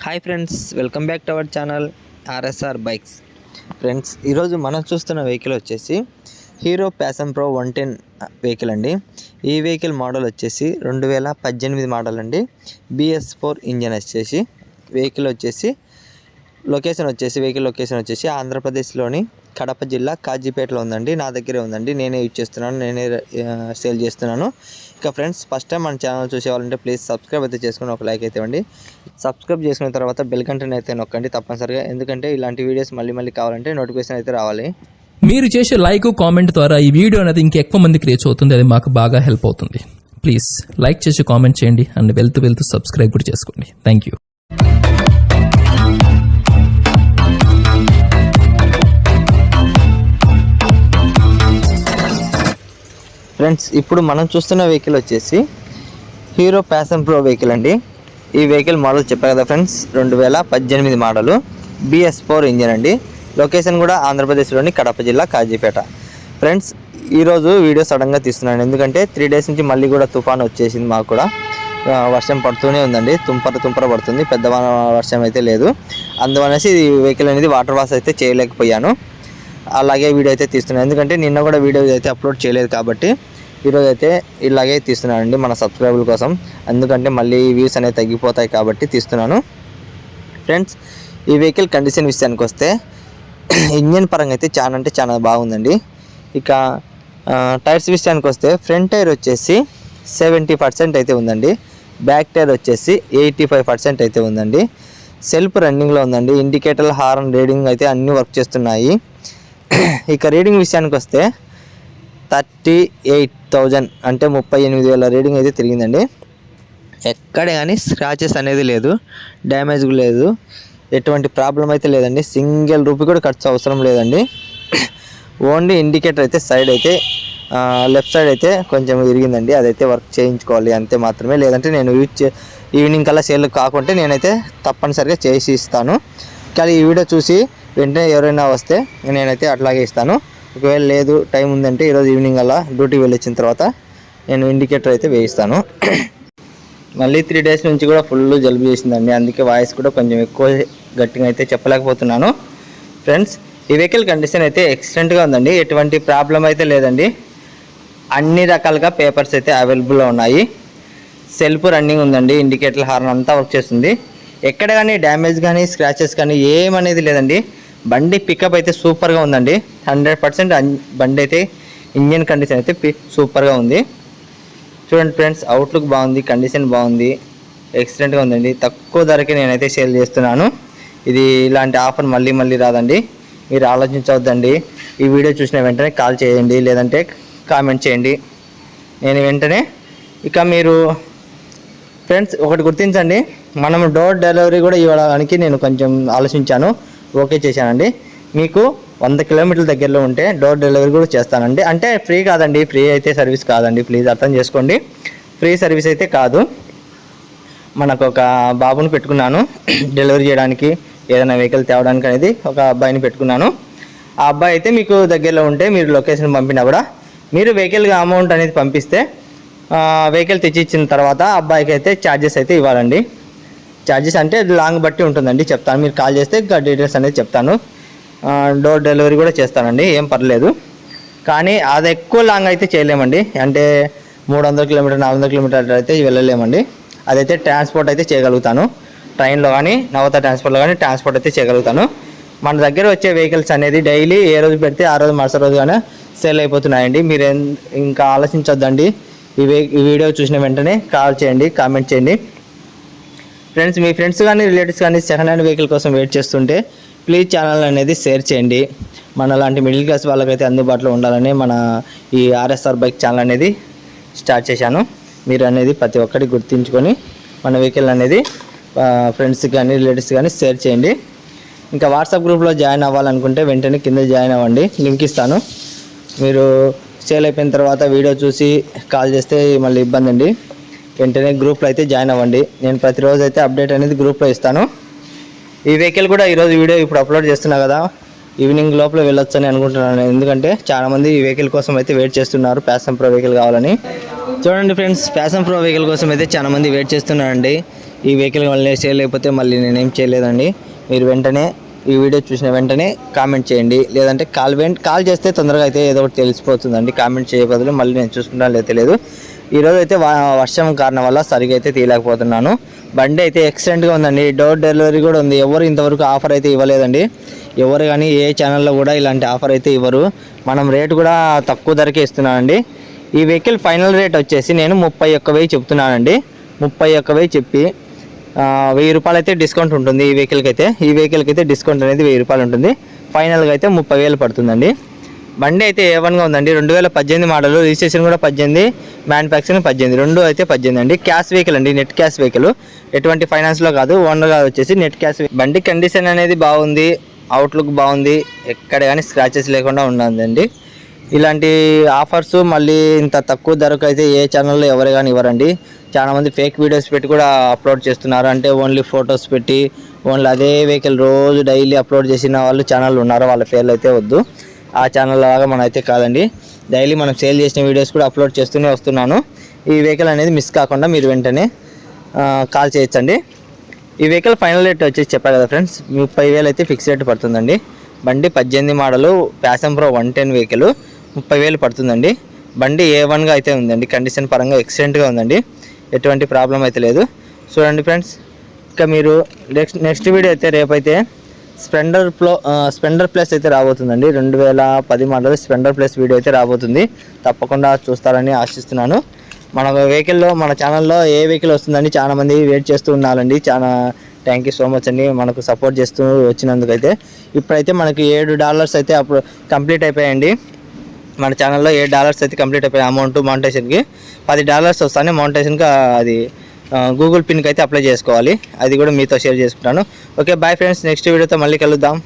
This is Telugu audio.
Hi friends, welcome back to our channel RSR bikes. Friends, ఈరోజు మనం చూస్తున్న వెహికల్ వచ్చేసి హీరో ప్యాషన్ ప్రో 110 వెహికల్ అండి. ఈ వెహికల్ మోడల్ వచ్చేసి 2018 మోడల్ అండి. BS4 ఇంజన్ వచ్చేసి వెహికల్ వచ్చేసి వెహికల్ లొకేషన్ వచ్చేసి ఆంధ్రప్రదేశ్లోని కడప జిల్లా కాజీపేటలో ఉందండి. నా దగ్గరే ఉందండి, నేనే యూజ్ చేస్తున్నాను, నేనే సేల్ చేస్తున్నాను. ఇక ఫ్రెండ్స్, ఫస్ట్ టైం మన ఛానల్ చూసేవాళ్ళంటే ప్లీజ్ సబ్స్క్రైబ్ అయితే చేసుకుని ఒక లైక్ అయితే ఇవ్వండి. సబ్స్క్రైబ్ చేసుకున్న తర్వాత బెల్ గంటని అయితే నొక్కండి తప్పనిసరిగా, ఎందుకంటే ఇలాంటి వీడియోస్ మళ్ళీ కావాలంటే నోటిఫికేషన్ అయితే రావాలి. మీరు చేసే లైక్ కామెంట్ ద్వారా ఈ వీడియో అనేది ఇంకెక్కువ మందికి రీచ్ అవుతుంది. అది మాకు బాగా హెల్ప్ అవుతుంది. ప్లీజ్ లైక్ చేసి కామెంట్ చేయండి అండ్ వెళ్తూ సబ్స్క్రైబ్ కూడా చేసుకోండి. Thank you. ఫ్రెండ్స్, ఇప్పుడు మనం చూస్తున్న వెహికల్ వచ్చేసి హీరో ప్యాషన్ ప్రో వెహికల్ అండి. ఈ వెహికల్ మోడల్ చెప్పారు కదా ఫ్రెండ్స్, 2018 మోడలు, BS4 ఇంజన్ అండి. లొకేషన్ కూడా ఆంధ్రప్రదేశ్లోని కడప జిల్లా కాజీపేట. ఫ్రెండ్స్, ఈరోజు వీడియో సడన్గా తీస్తున్నాను, ఎందుకంటే 3 డేస్ నుంచి మళ్ళీ కూడా తుఫాన్ వచ్చేసింది. మాకు కూడా వర్షం పడుతూనే ఉందండి, తుంపర పడుతుంది, పెద్ద వర్షం అయితే లేదు. అందువనేసి ఈ వెహికల్ అనేది వాటర్ వాష్ అయితే చేయలేకపోయాను. అలాగే వీడియో అయితే తీస్తున్నాను, ఎందుకంటే నిన్న కూడా వీడియో అయితే అప్లోడ్ చేయలేదు కాబట్టి ఈరోజు అయితే ఇలాగే తీస్తున్నానండి మన సబ్స్క్రైబర్ల కోసం. ఎందుకంటే మళ్ళీ వ్యూస్ అనేవి తగ్గిపోతాయి కాబట్టి తీస్తున్నాను. ఫ్రెండ్స్, ఈ వెహికల్ కండిషన్ విషయానికి వస్తే ఇంజన్ పరంగా అయితే చాలా బాగుందండి. ఇక టైర్స్ విషయానికి వస్తే ఫ్రంట్ టైర్ వచ్చేసి 70% అయితే ఉందండి. బ్యాక్ టైర్ వచ్చేసి 85% అయితే ఉందండి. సెల్ఫ్ రన్నింగ్లో ఉందండి. ఇండికేటర్, హార్న్, రీడింగ్ అయితే అన్నీ వర్క్ చేస్తున్నాయి. ఇక రీడింగ్ విషయానికి వస్తే 38,000 అంటే 38,000 రీడింగ్ అయితే తిరిగిందండి. ఎక్కడ కానీ స్క్రాచెస్ అనేది లేదు, డ్యామేజ్ లేదు, ఎటువంటి ప్రాబ్లం అయితే లేదండి. సింగిల్ రూపీ కూడా ఖర్చు అవసరం లేదండి. ఓన్లీ ఇండికేటర్ అయితే సైడ్ అయితే లెఫ్ట్ సైడ్ అయితే కొంచెం విరిగిందండి, అదైతే వర్క్ చేయించుకోవాలి అంతే మాత్రమే. లేదంటే నేను ఈవినింగ్ కల్లా సేల్ కాకుంటే నేనైతే తప్పనిసరిగా చేసి ఇస్తాను. కానీ ఈ వీడియో చూసి వెంటనే ఎవరైనా వస్తే నేనైతే అట్లాగే ఇస్తాను. ఒకవేళ లేదు, టైం ఉందంటే ఈరోజు ఈవినింగ్ అలా డ్యూటీకి వెళ్ళొచ్చిన తర్వాత నేను ఇండికేటర్ అయితే వేయిస్తాను. మళ్ళీ 3 డేస్ నుంచి కూడా ఫుల్ జలుబు చేసిందండి, అందుకే వాయిస్ కూడా కొంచెం ఎక్కువ గట్టిగా అయితే చెప్పలేకపోతున్నాను. ఫ్రెండ్స్, ఈ వెహికల్ కండిషన్ అయితే ఎక్సలెంట్గా ఉందండి, ఎటువంటి ప్రాబ్లం అయితే లేదండి. అన్ని రకాలుగా పేపర్స్ అయితే అవైలబుల్లో ఉన్నాయి. సెల్ఫ్ రన్నింగ్ ఉందండి, ఇండికేటర్, హార్న్ అంతా వర్క్ చేస్తుంది. ఎక్కడ కానీ డ్యామేజ్ కానీ స్క్రాచెస్ కానీ ఏమనేది లేదండి. బండి పికప్ అయితే సూపర్గా ఉందండి. 100% బండి అయితే ఇంజన్ కండిషన్ అయితే సూపర్గా ఉంది. చూడండి ఫ్రెండ్స్, అవుట్లుక్ బాగుంది, కండిషన్ బాగుంది, ఎక్సలెంట్గా ఉందండి. తక్కువ ధరకే నేనైతే సేల్ చేస్తున్నాను. ఇది ఇలాంటి ఆఫర్ మళ్ళీ రాదండి, మీరు ఆలోచించవద్దండి. ఈ వీడియో చూసిన వెంటనే కాల్ చేయండి, లేదంటే కామెంట్ చేయండి, నేను వెంటనే. ఇక మీరు ఫ్రెండ్స్ ఒకటి గుర్తించండి, మనం డోర్ డెలివరీ కూడా ఇవ్వడానికి నేను కొంచెం ఆలోచించాను, ఓకే చేశానండి. మీకు 100 కిలోమీటర్ల దగ్గరలో ఉంటే డోర్ డెలివరీ కూడా చేస్తానండి. అంటే ఫ్రీ కాదండి, ఫ్రీ అయితే సర్వీస్ కాదండి, ప్లీజ్ అర్థం చేసుకోండి. ఫ్రీ సర్వీస్ అయితే కాదు. మనకు ఒక బాబుని పెట్టుకున్నాను డెలివరీ చేయడానికి, ఏదైనా వెహికల్ తేవడానికి అనేది ఒక అబ్బాయిని పెట్టుకున్నాను. ఆ అబ్బాయి అయితే మీకు దగ్గరలో ఉంటే మీరు లొకేషన్ పంపినా కూడా మీరు వెహికల్గా అమౌంట్ అనేది పంపిస్తే వెహికల్ తెచ్చి ఇచ్చిన తర్వాత అబ్బాయికి అయితే ఛార్జెస్ అయితే ఇవ్వాలండి. ఛార్జెస్ అంటే లాంగ్ బట్టి ఉంటుందండి, చెప్తాను. మీరు కాల్ చేస్తే డీటెయిల్స్ అనేది చెప్తాను. డోర్ డెలివరీ కూడా చేస్తానండి, ఏం పర్లేదు. కానీ అది ఎక్కువ లాంగ్ అయితే చేయలేమండి, అంటే 300 కిలోమీటర్ 400 కిలోమీటర్ అయితే వెళ్ళలేమండి. అదైతే ట్రాన్స్పోర్ట్ అయితే చేయగలుగుతాను, ట్రైన్లో కానీ నవత ట్రాన్స్పోర్ట్లో కానీ ట్రాన్స్పోర్ట్ అయితే చేయగలుగుతాను. మన దగ్గర వచ్చే వెహికల్స్ అనేది డైలీ ఏ రోజు పెడితే ఆ రోజు మరుసటి రోజు కానీ సేల్ అయిపోతున్నాయండి. మీరు ఇంకా ఆలోచించొద్దండి. ఈ వీడియో చూసిన వెంటనే కాల్ చేయండి, కామెంట్ చేయండి. ఫ్రెండ్స్, మీ ఫ్రెండ్స్ కానీ రిలేటివ్స్ కానీ సెకండ్ హ్యాండ్ వెహికల్ కోసం వెయిట్ చేస్తుంటే ప్లీజ్ ఛానల్ అనేది షేర్ చేయండి. మన లాంటి మిడిల్ క్లాస్ వాళ్ళకైతే అందుబాటులో ఉండాలని మన ఈ ఆర్ఎస్ఆర్ బైక్ ఛానల్ అనేది స్టార్ట్ చేశాను. మీరు అనేది ప్రతి ఒక్కటి గుర్తుంచుకొని మన వెహికల్ అనేది ఫ్రెండ్స్కి కానీ రిలేటివ్స్ కానీ షేర్ చేయండి. ఇంకా వాట్సాప్ గ్రూప్లో జాయిన్ అవ్వాలనుకుంటే వెంటనే కింద జాయిన్ అవ్వండి, లింక్ ఇస్తాను. మీరు సేల్ అయిపోయిన తర్వాత వీడియో చూసి కాల్ చేస్తే మళ్ళీ ఇబ్బంది అండి. వెంటనే గ్రూప్లో అయితే జాయిన్ అవ్వండి. నేను ప్రతిరోజు అయితే అప్డేట్ అనేది గ్రూప్లో ఇస్తాను. ఈ వెహికల్ కూడా ఈరోజు వీడియో ఇప్పుడు అప్లోడ్ చేస్తున్నా కదా, ఈవినింగ్ లోపల వెళ్ళొచ్చు అని అనుకుంటున్నాను, ఎందుకంటే చాలామంది ఈ వెహికల్ కోసం అయితే వెయిట్ చేస్తున్నారు, ప్యాషన్ ప్రో వెహికల్ కావాలని. చూడండి ఫ్రెండ్స్, ప్యాషన్ ప్రో వెహికల్ కోసం అయితే చాలామంది వెయిట్ చేస్తున్నారండి. ఈ వెహికల్ వల్ల చేయలేకపోతే మళ్ళీ నేనేం చేయలేదండి. మీరు వెంటనే ఈ వీడియో చూసిన వెంటనే కామెంట్ చేయండి, లేదంటే కాల్ చేస్తే తొందరగా అయితే ఏదో ఒకటి తెలిసిపోతుందండి. కామెంట్ చేయ బదులు మళ్ళీ నేను చూసుకుంటా లేదు తెలియదు. ఈరోజు అయితే వర్షం కారణం వల్ల సరిగా అయితే తీయలేకపోతున్నాను. బండి అయితే ఎక్సలెంట్గా ఉందండి. డోర్ డెలివరీ కూడా ఉంది. ఎవరు ఇంతవరకు ఆఫర్ అయితే ఇవ్వలేదండి. ఎవరు కానీ ఏ ఛానల్లో కూడా ఇలాంటి ఆఫర్ అయితే ఇవ్వరు. మనం రేటు కూడా తక్కువ ధరకే ఇస్తున్నానండి. ఈ వెహికల్ ఫైనల్ రేట్ వచ్చేసి నేను 31,000 చెప్తున్నానండి. 31,000 చెప్పి 1,000 రూపాయలు అయితే డిస్కౌంట్ ఉంటుంది ఈ వెహికల్కి అయితే డిస్కౌంట్ అనేది 1,000 రూపాయలు ఉంటుంది. ఫైనల్గా అయితే 30,000 పడుతుందండి. బండి అయితే A1గా ఉందండి. 2018 మోడల్, రిజిస్ట్రేషన్ కూడా 18, మ్యానుఫ్యాక్చరింగ్ 18, రెండు అయితే 18 అండి. క్యాష్ వెహికల్ అండి, నెట్ క్యాష్ వెహికల్, ఎటువంటి ఫైనాన్స్లో కాదు, ఓనర్గా వచ్చేసి నెట్ క్యాష్. బండి కండిషన్ అనేది బాగుంది, అవుట్లుక్ బాగుంది, ఎక్కడ కానీ స్క్రాచెస్ లేకుండా ఉన్నదండి. ఇలాంటి ఆఫర్స్ మళ్ళీ ఇంత తక్కువ ధరకు అయితే ఏ ఛానల్లో ఎవరు కానీ ఇవ్వరండి. చాలామంది ఫేక్ వీడియోస్ పెట్టి కూడా అప్లోడ్ చేస్తున్నారు. అంటే ఓన్లీ ఫొటోస్ పెట్టి ఓన్లీ అదే వెహికల్ రోజు డైలీ అప్లోడ్ చేసిన వాళ్ళు ఛానల్ ఉన్నారు. వాళ్ళ పేర్లు అయితే వద్దు. ఆ ఛానల్ లాగా మనం అయితే కాదండి. డైలీ మనం సేల్ చేసిన వీడియోస్ కూడా అప్లోడ్ చేస్తూనే వస్తున్నాను. ఈ వెహికల్ అనేది మిస్ కాకుండా మీరు వెంటనే కాల్ చేయొచ్చండి. ఈ వెహికల్ ఫైనల్ రేట్ వచ్చేసి చెప్పారు కదా ఫ్రెండ్స్, 30,000 అయితే ఫిక్స్ రేట్ పడుతుందండి. బండి 18 మోడలు, ప్యాషన్ ప్రో 110 వెహికల్, 30,000 పడుతుందండి. బండి A1గా అయితే ఉందండి. కండిషన్ పరంగా ఎక్సలెంట్గా ఉందండి. ఎటువంటి ప్రాబ్లం అయితే లేదు. చూడండి ఫ్రెండ్స్, ఇంకా మీరు నెక్స్ట్ వీడియో అయితే రేపైతే స్ప్లెండర్ ప్లస్ అయితే రాబోతుందండి. 2010 మోడల్ స్ప్లెండర్ ప్లస్ వీడియో అయితే రాబోతుంది. తప్పకుండా చూస్తారని ఆశిస్తున్నాను. మన వెహికల్లో, మన ఛానల్లో ఏ వెహికల్ వస్తుందని చాలామంది వెయిట్ చేస్తూ ఉన్నారండి. చాలా థ్యాంక్ యూ సో మచ్ అండి మనకు సపోర్ట్ చేస్తూ వచ్చినందుకైతే. ఇప్పుడైతే మనకి $7 అయితే అప్పుడు కంప్లీట్ అయిపోయాయండి. మన ఛానల్లో $7 అయితే కంప్లీట్ అయిపోయాయి. అమౌంట్ మౌంటేషన్కి $10 వస్తానే మౌంటేషన్కి అది గూగుల్ పిన్కి అయితే అప్లై చేసుకోవాలి. అది కూడా మీతో షేర్ చేసుకుంటాను. ఓకే, బాయ్ ఫ్రెండ్స్, నెక్స్ట్ వీడియోతో మళ్ళీ కలుద్దాం.